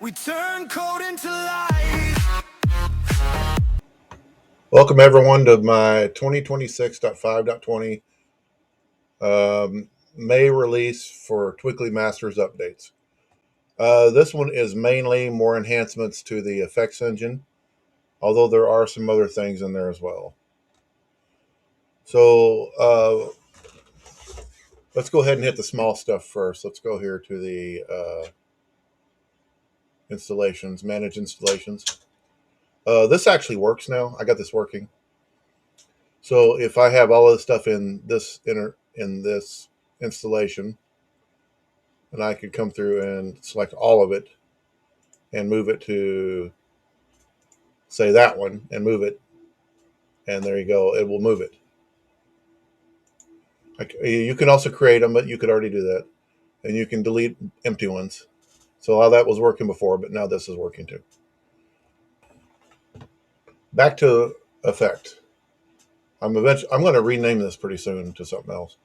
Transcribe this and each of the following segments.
We turn cold into light. Welcome everyone to my 2026.5.20 May release for Twinkly Master's updates. This one is mainly more enhancements to the effects engine, although there are some other things in there as well. So let's go ahead and hit the small stuff first. Let's go here to the installations, manage installations. This actually works now. I got this working. So if I have all of the stuff in this installation, and I could come through and select all of it and move it to, say, that one, and move it, and there you go. It will move it. You can also create them, but you could already do that, and you can delete empty ones. So how that was working before, but now this is working too. Back to effect. I'm going to rename this pretty soon to something else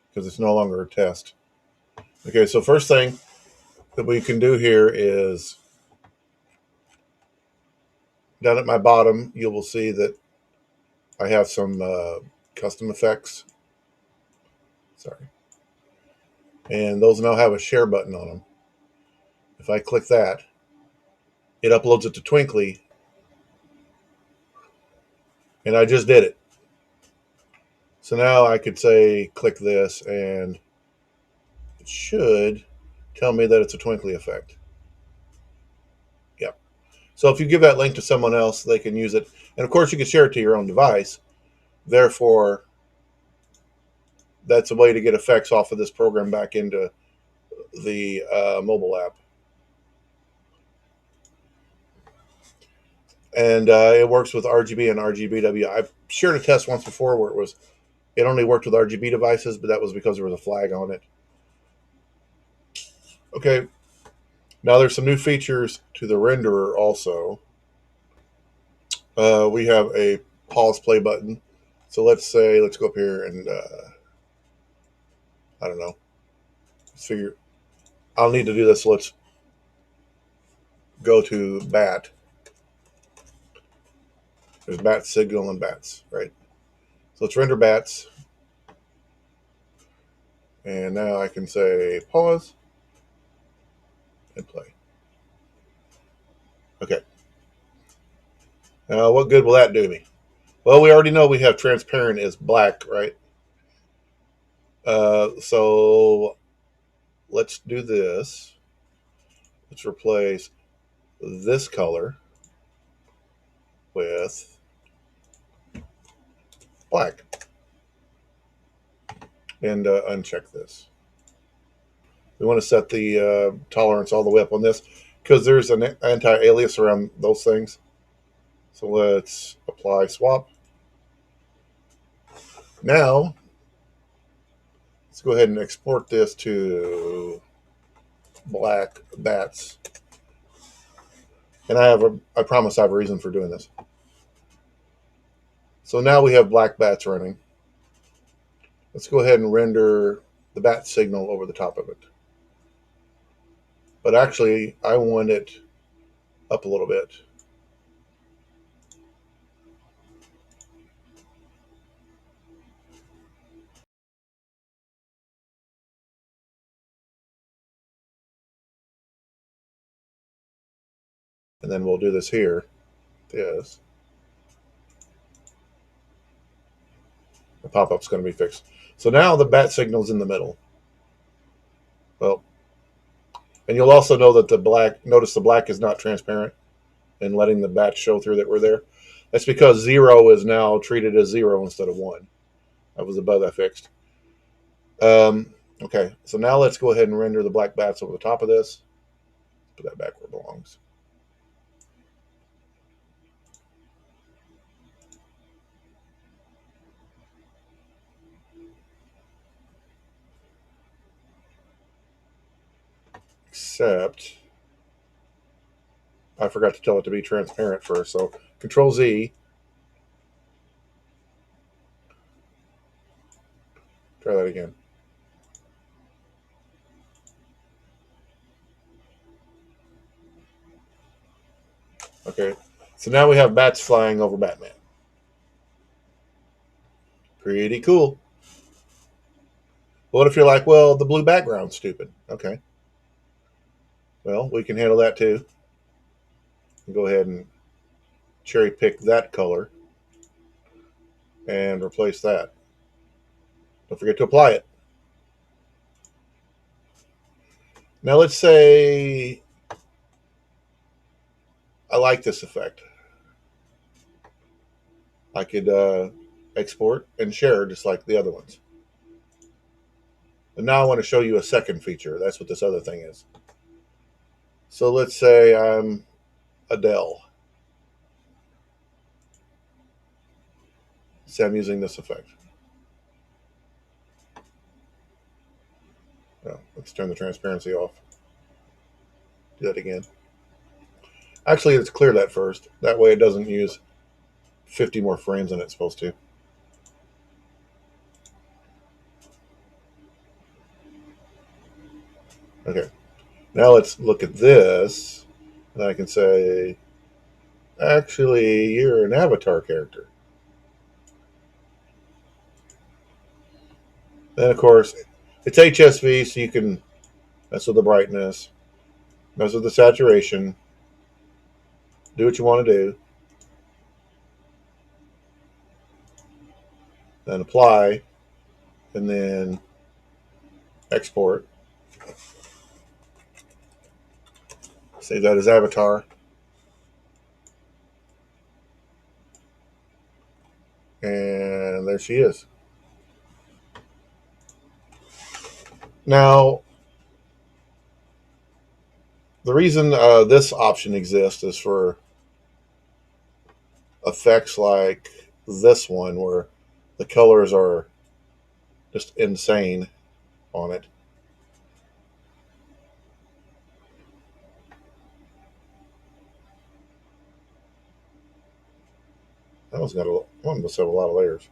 because it's no longer a test. Okay, so first thing that we can do here is down at my bottom, you will see that I have some custom effects. Sorry. And those now have a share button on them. If I click that, it uploads it to Twinkly, and I just did it. So now I could say, click this, and it should tell me that it's a Twinkly effect. Yep. So if you give that link to someone else, they can use it. And of course, you can share it to your own device. Therefore, that's a way to get effects off of this program back into the mobile app. And it works with RGB and RGBW. I've shared a test once before where it only worked with RGB devices, but that was because there was a flag on it. Okay, now there's some new features to the renderer also. We have a pause play button. So let's go up here and I don't know. Let's figure. I'll need to do this. So let's go to bat. There's bat signal and bats, right? So let's render bats. And now I can say pause and play. Okay. Now what good will that do me? Well, we already know we have transparent is black, right? So let's do this. Let's replace this color with black. And uncheck this. We want to set the tolerance all the way up on this because there's an anti-alias around those things. So let's apply swap. Now, let's go ahead and export this to black bats. And I promise I have a reason for doing this. So now we have black bats running. Let's go ahead and render the bat signal over the top of it. But actually, I want it up a little bit. And then we'll do this here. This. The pop-up's going to be fixed. So now the bat signal's in the middle. Well, and you'll also know that notice the black is not transparent and letting the bats show through that we're there. That's because 0 is now treated as 0 instead of 1. That was the bug I fixed. Okay, so now let's go ahead and render the black bats over the top of this. Put that back where it belongs. Except I forgot to tell it to be transparent first. So Control Z. Try that again. Okay, so now we have bats flying over Batman. Pretty cool. What if you're like, well, the blue background's stupid? Okay, well, we can handle that too. Go ahead and cherry pick that color and replace that. Don't forget to apply it. Now let's say I like this effect. I could export and share just like the other ones. And now I want to show you a second feature. That's what this other thing is. So let's say I'm Adele. Say I'm using this effect. No, let's turn the transparency off. Do that again. Actually, let's clear that first. That way it doesn't use 50 more frames than it's supposed to. Okay. Now let's look at this. And I can say, actually, you're an avatar character. Then, of course, it's HSV, so you can mess with the brightness, mess with the saturation, do what you want to do, then apply, and then export. Save that as avatar. And there she is. Now, the reason this option exists is for effects like this one, where the colors are just insane on it. That one's got one must have a lot of layers.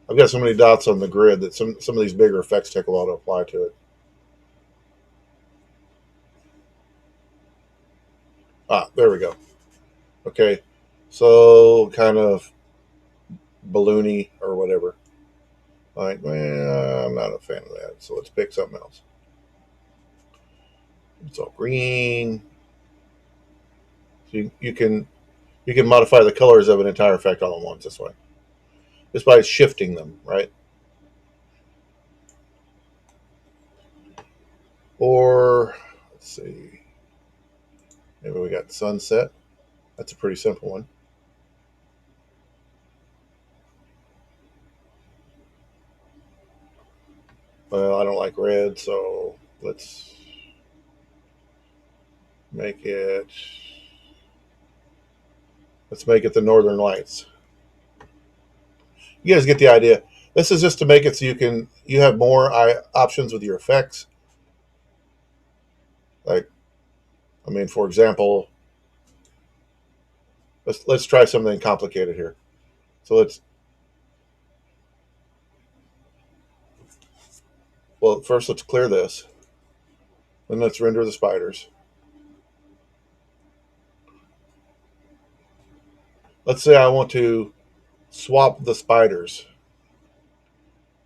I've got so many dots on the grid that some of these bigger effects take a while to apply to it. Ah, there we go. Okay, so kind of balloony or whatever. Like, well, I'm not a fan of that. So let's pick something else. It's all green. So you can modify the colors of an entire effect all at once this way, just by shifting them, right? Or let's see, maybe we got sunset. That's a pretty simple one. Well, I don't like red, so let's make it the Northern Lights. You guys get the idea. This is just to make it so you have more options with your effects. Like, I mean, for example, let's try something complicated here. So first let's clear this. Then let's render the spiders. Let's say I want to swap the spiders.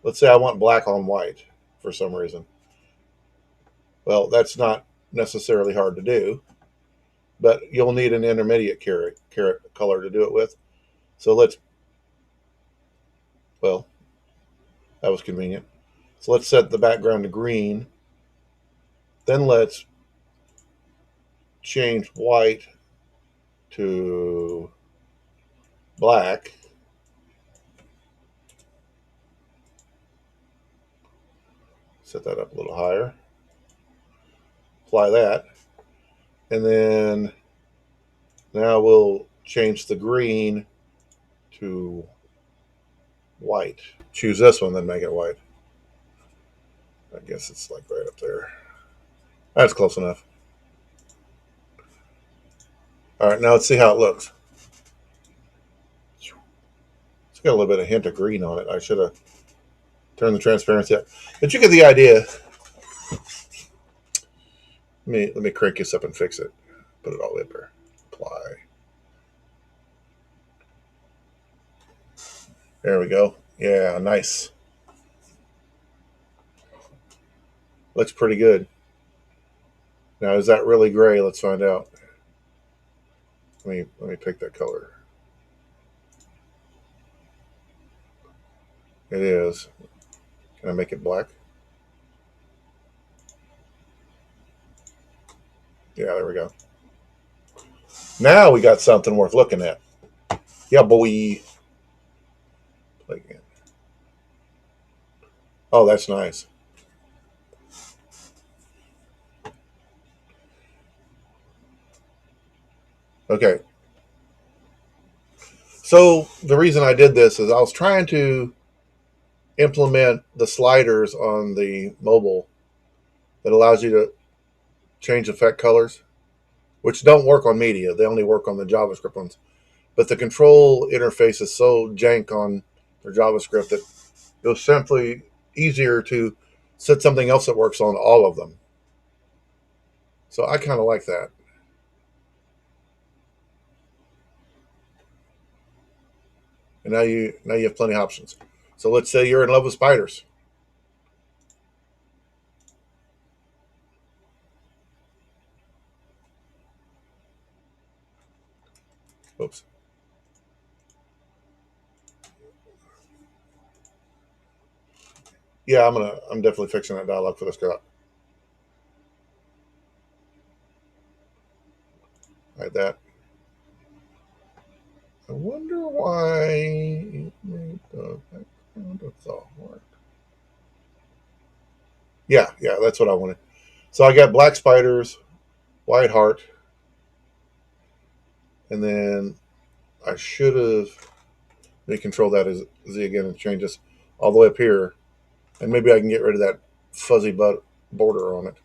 Let's say I want black on white for some reason. Well, that's not necessarily hard to do, but you'll need an intermediate carrot color to do it with. So well, that was convenient. So let's set the background to green. Then let's change white to black. Set that up a little higher. Apply that. And then now we'll change the green to white. Choose this one, then make it white. I guess it's like right up there. That's close enough. All right, now let's see how it looks. See It's got a little bit of hint of green on it. I should have turned the transparency up. But you get the idea. Let me crank this up and fix it. Put it all in there. Apply. There we go. Yeah, nice. Looks pretty good. Now, is that really gray? Let's find out. Let me pick that color. It is. Can I make it black? Yeah, there we go. Now we got something worth looking at. Yeah, boy. Play again. Oh, that's nice. Okay. So the reason I did this is I was trying to implement the sliders on the mobile that allows you to change effect colors, which don't work on media. They only work on the JavaScript ones. But the control interface is so jank on their JavaScript that it was simply easier to set something else that works on all of them. So I kind of like that. And now you have plenty of options. So let's say you're in love with spiders. Oops. Yeah, I'm definitely fixing that dialog for this guy. Like that. I wonder why it made the background of the heart. Yeah, that's what I wanted. So I got black spiders, white heart, and then I should have control that as Z again and change this all the way up here, and maybe I can get rid of that fuzzy border on it.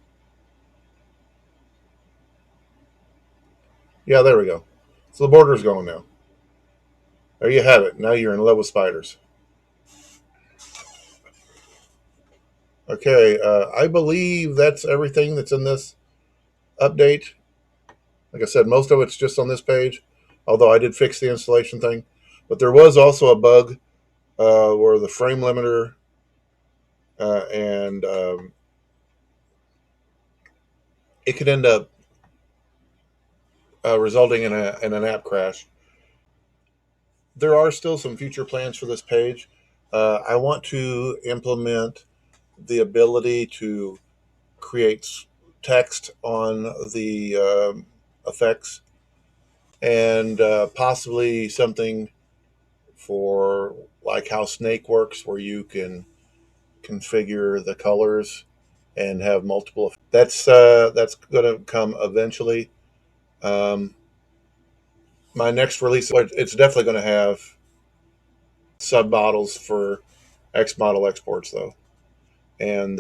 Yeah, there we go. So the border's going now. There you have it. Now you're in love with spiders. Okay, I believe that's everything that's in this update. Like I said, most of it's just on this page, although I did fix the installation thing. But there was also a bug where the frame limiter and it could end up resulting in an app crash. There are still some future plans for this page. I want to implement the ability to create text on the effects and possibly something for like how Snake works, where you can configure the colors and have multiple. That's going to come eventually. My next release, it's definitely going to have sub models for X model exports though, and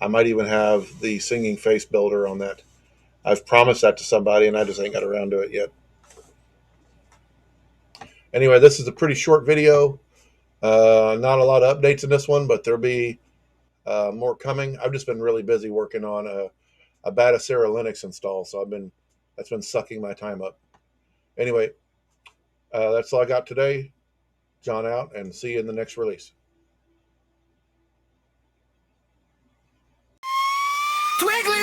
I might even have the singing face builder on that. I've promised that to somebody, and I just ain't got around to it yet. Anyway, this is a pretty short video. Not a lot of updates in this one, but there'll be more coming. I've just been really busy working on a Batacera Linux install, so that's been sucking my time up. Anyway, that's all I got today. John out, and see you in the next release. Twinkly